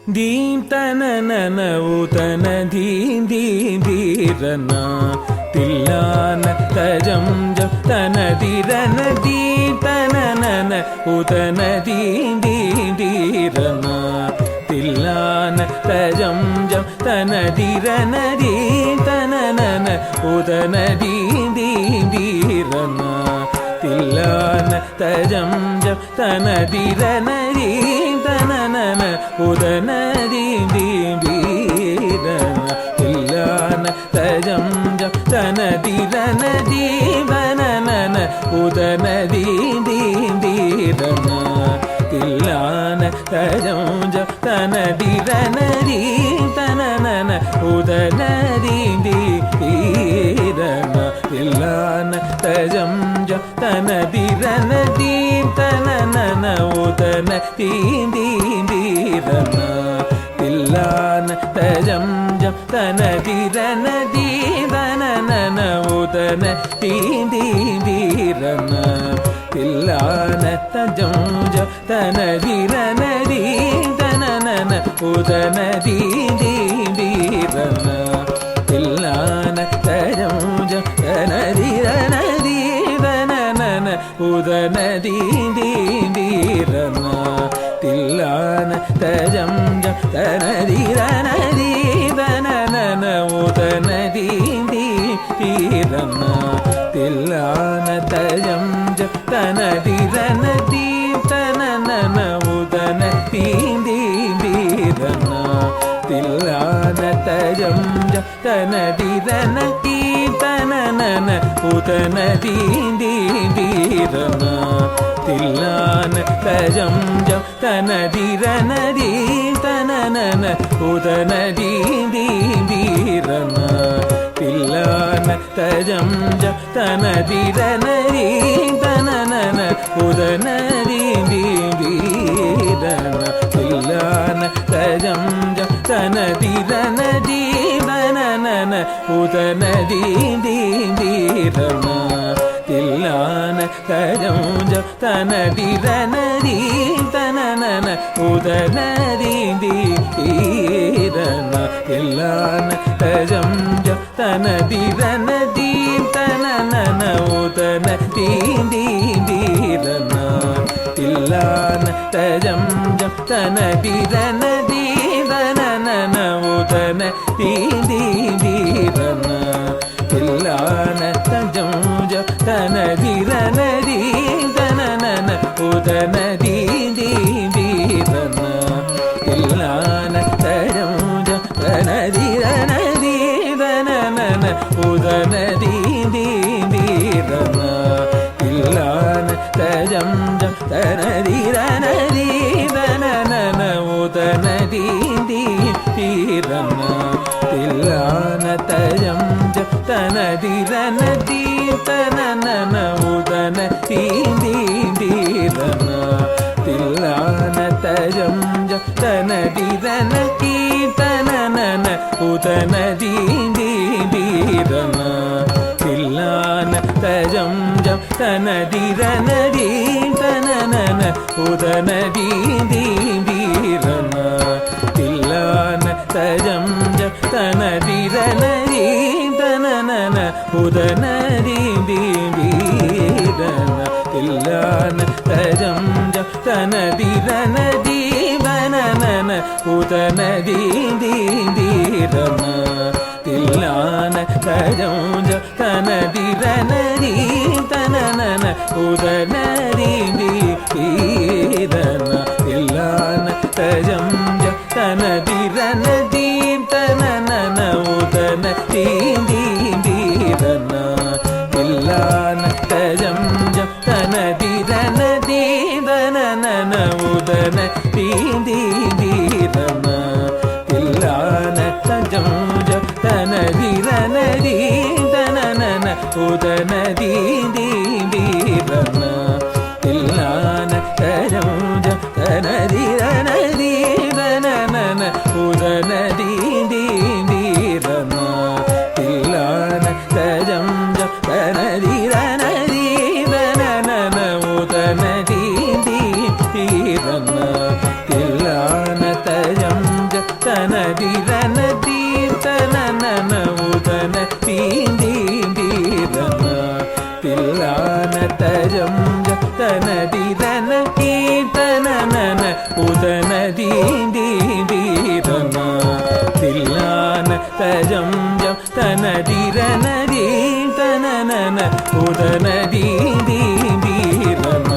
ದೀಂ ತನನನ ಉತನ ದೀಂ ದೀಂ ದೀರನ ತಿಲ್ಲಾನ ತಜಂ ಜಂ ತನ ದಿರನ ದೀಂ ತನನನ ಉತನ ದೀಂ ದೀಂ ದೀರನ ತಿಲ್ಲಾನ ತಜಂ ಜಂ ತನ ದಿರನ ದೀಂ ತನನನ ಉತನ ದೀಂ ದೀಂ ದೀರನ ತಿಲ್ಲಾನ ತಜಂ ಜಂ ತನ ದಿರನ ದೀಂ ತನನನ ಉದನ ದೀಂ ದೀಂ ದೀರನ ತಿಲ್ಲಾನ ತಜಂ ಜಂ ತನ ದಿರನ ದೀವನನನ ಉದನ ದೀಂ ದೀಂ ದೀರನ ತಿಲ್ಲಾನ ತಜಂ ಜಂ ತನ ದಿರನ ದೀಂ ತನನನ ಉದನ ದೀಂ ದೀಂ ದೀರನ ತಿಲ್ಲಾನ ತಜಂ ಜಂ ತನ ದಿರನ ದೀಂ ತನನನ ಉದನ ದೀಂ ದೀಂ ದೀರನ ತಿಲ್ಲಾನ ತಜಂ ಜಂ ತನ ದಿರನ ದೀವನನನ ಉದನ ದೀಂ ದೀಂ ದೀರನ ತಿಲ್ಲಾನ ತಜಂ ಜಂ ತನ ದಿರನ ದೀಂ ತನನನ ಉದನ ದೀಂ ದೀಂ ದೀರನ ತಿಲ್ಲಾನ ತಜಂ ಜಂ ತನ ದಿರನ ದೀವನನನ ಉದನ ದೀಂ ದೀಂ ದೀರನ ತಿಲ್ಲಾನ ತಜಂ ಜಂ ತನ ದಿರನ ದೀವನನನ ಉದನ ದೀಂ ದೀಂ ದೀರನ ತಿಲ್ಲಾನ ತಜಂ ಜಂ ತನ ದಿರನ ದೀಂ ತನನನ ಉದನ ದೀಂ ದೀಂ ದೀರನ ತಿಲ್ಲಾನ ತಜಂ ಜಂ ತನ ದಿರನ ದೀಂ ತನನನ ಉದನ ದೀಂ ದೀಂ ದೀರನ ತಿಲ್ಲಾನ ತಜಂ ಜಂ ತನ ದಿರನ ದೀಂ ತನನನ ಉದನ ದೀಂ ದೀಂ ದೀರನ ತಿಲ್ಲಾನ ತಜಂ ಜಂ ತನ ದಿರನ ದೀಂ ತನನನ ಉದನ ದೀಂ ದೀಂ ದೀರನ ತಿಲ್ಲಾನ ತಜಂ ಜಂ ತನ ದಿರನ ದೀವನನನ ಉದನ ದೀಂ ದೀಂ ದೀರನ ತಿಲ್ಲಾನ ತಜಂ ಜಂ ತನ ದಿರನ ದೀಂ ತನನನ ಉದನ ದೀಂ ದೀಂ ದೀರನ ತಿಲ್ಲಾನ ತಜಂ ಜಂ ತನ ದಿರನ ದೀಂ ತನನನ ಉದನ ದೀಂ ದೀಂ ದೀರನ ತಿಲ್ಲಾನ ತಜಂ ಜಂ ತನ ದಿರನ ದೀವನನನ ಉದನ ದೀಂ ದೀಂ ದೀರನ ತಿಲ್ಲಾನ ತಜಂ ಜಂ ತನ ದಿರನ ದೀಂ ತನನನ ಉದನ ದೀಂ ದೀಂ ದೀರನ ತಿಲ್ಲಾನ ತಜಂ ಜಂ ತನ ದಿರನ ದೀವನನನ ಉದನ ದೀಂ ದೀಂ ದೀರನ ತಿಲ್ಲಾನ ತಜಂ ಜಂ ತನ ದಿರನ ದೀವನನನ ಉದನ ದೀಂ ದೀಂ ದೀರನ ತಿಲ್ಲಾನ ತಜಂ ಜಂ ತನ ದಿರನ ದೀಂ ತನನನ ಉದನ ದೀಂ ದೀಂ ದೀರನ ತಿಲ್ಲಾನ ತಜಂ ಜಂ ತನ ದಿರನ ದೀಂ ತನನನ ಉದನ ದೀಂ ದೀಂ ದೀರನ ತಿಲ್ಲಾನ ತಜಂ ಜಂ ತನ ದಿರನ ದೀಂ ತನನನ ಉದನ ದೀಂ ದೀಂ ದೀರನ ತಿಲ್ಲಾನ ತಜಂ ಜಂ ತನ ದಿರನ ದೀಂ ತನನನ ಉದನ ದೀಂ ದೀಂ ದೀರನ ತಿಲ್ಲಾನ ತಜಂ ಜಂ ತನ ದಿರನ ದೀವನನನ ಉದನ ದೀಂ ದೀಂ ದೀರನ ತಿಲ್ಲಾನ ತಜಂ ಜಂ ತನ ದಿರನ ದೀಂ ತನನನ ಉದನ ದೀಂ ದೀಂ ದೀರನ ತಿಲ್ಲಾನ ತಜಂ ಜಂ ತನ ದಿರನ ದೀಂ ತನನನ ಉದನ ದೀಂ ದೀಂ ದೀರನ ತಿಲ್ಲಾನ ತಜಂ ಜಂ ತನ ದಿರನ ದೀವನನನ ಉದನ ದೀಂ ದೀಂ ದೀರನ ತಿಲ್ಲಾನ ತಜಂ ಜಂ ತನ ದಿರನ ದೀಂ ತನನನ ಉದನ ದೀಂ ದೀಂ ದೀರನ ತಿಲ್ಲಾನ ತಜಂ ಜಂ ತನ ದಿರನ ದೀವನನನ ಉದನ ದೀಂ ದೀಂ ದೀರನ ತಿಲ್ಲಾನ ತಜಂ ಜಂ ತನ ದಿರನ ದೀವನನನ ಉದನ ದೀಂ ದೀಂ ದೀರನ ತಿಲ್ಲಾನ ತಜಂ தஜம் தனதிரன கீர்த்தனன உதனதி தீரன தில்லான தஜம் தனதிரன தீர்த்தனன உதனதி தீரன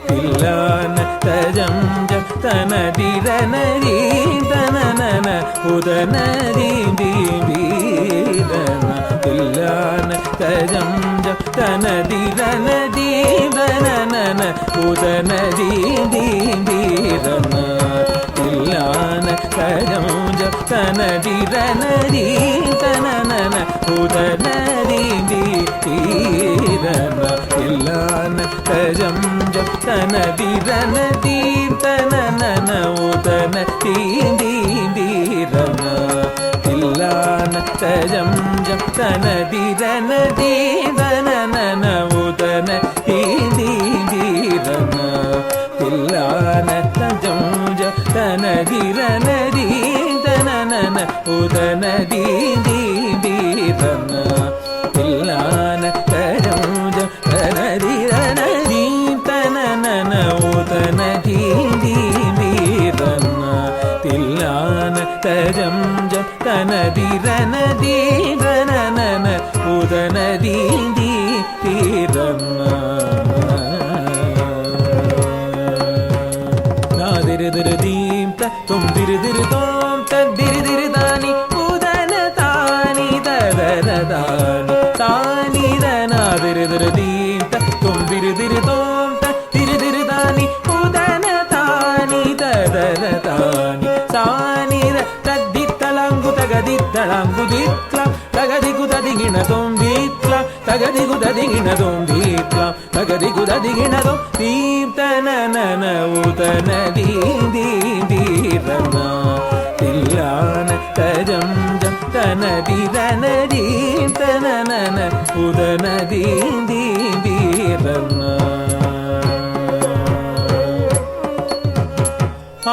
தில்லான தஜம் தனதிரன தீர்த்தனன உதனதி தீரன தில்லான தஜம் தனதிரன தீரன உதனதி தீரன தில்லான தஜம் தனதிரன தீரன உதனதி தீரன தில்லான தஜம் தனதிரன தீர்த்தனன உதனதி தீரன தில்லான தஜம் தனதிரன தீரன உதன தீரன தில்லான தஜம் தனதிரன தீரன உதன தீரன தில்லான தஜம் தனதிரன தீரன உதன தீரன தில்லான தஜம் தனதிரன தீரன உதனதி தீரன நாதிருதிருதீம் தும் திரு தோம் தத்திருதானி உதன தானி ததனதானி தானி தனாதிருதிருதீம் தும் திரு தோம் தத்திருதானி உதன தானி ததனதானி தானி தத்தித்தலாங்கு தகதித்தலாங்கு தீத்லாம் தகதிகுததிகிணதோம் தீத்லாம் தகதிகுததிகிணதோம் தீத்லாம் தகதிகுததிகிணதோம் தீர்த்தனன உதனதி தீரன தில்லான தஜம் தனதிரன தீர்த்தனன உதனதி தீரன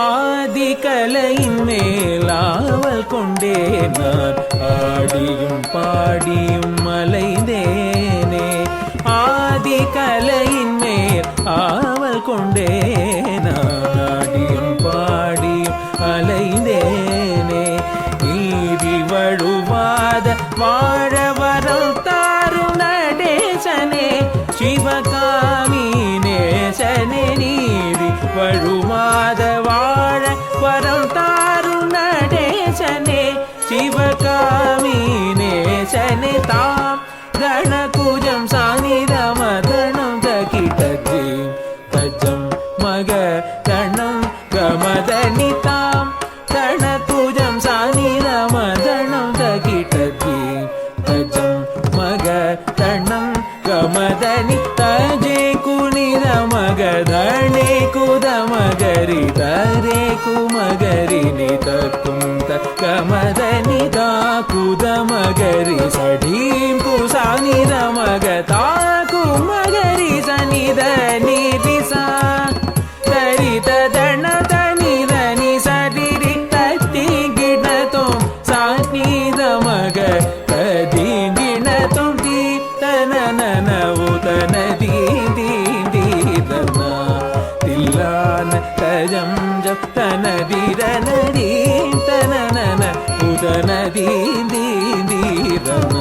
ஆதிகலையின் மேலாவல் கொண்டே நான் ஆடியும் பாடியும் மலைந்தேனே ஆதிகலையின் மேல் ஆவல் கொண்டே நான் ஆடியும் பாடியும் அலைந்தேனே நீதி வழுவாத வாழ வரம் தாரும் நடேசனே சிவகாமி நேசனே நீதி வழுவாத வாழ வரம் தாரும் நடேசனே சிவகாமி நேசனே தாம் கணகுஜம் சாநிதமதனம் தகிடஜீம் தஜம் மக கணம் கமதனி தாம் கணகுஜம் சாநிதமதனம் தகிடஜீம் தஜம் மக கணம் கமதனி தஜே குனித மகதணே குதமகரி தரே குமகரி நிதத்தும் கமதனி தா குதமகரி சடீம் குசானித மகதா குமகரி சனித நிரிசா தரித தண தனித நிசரிரி தத்தி கிணத்தும் சானித மக ததி கிணத்தும் தீர்த்தனன உதனதி தீரன தில்லான தஜம் தனதிரன தீர்த்தனன உதனதி தீரன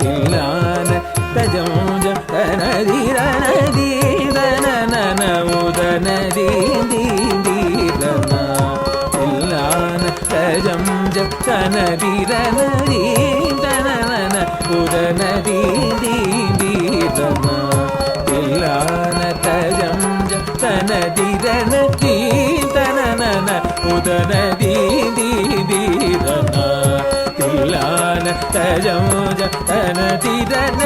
தில்லான தஜம் தனதிரன தீரன உதனதி தீரன தில்லான தஜம் தனதிரன தீரன உதனதி தீரன தில்லான தஜம் தனதிரன தீரன உதனதி தீரன தில்லான தஜம் தனதிரன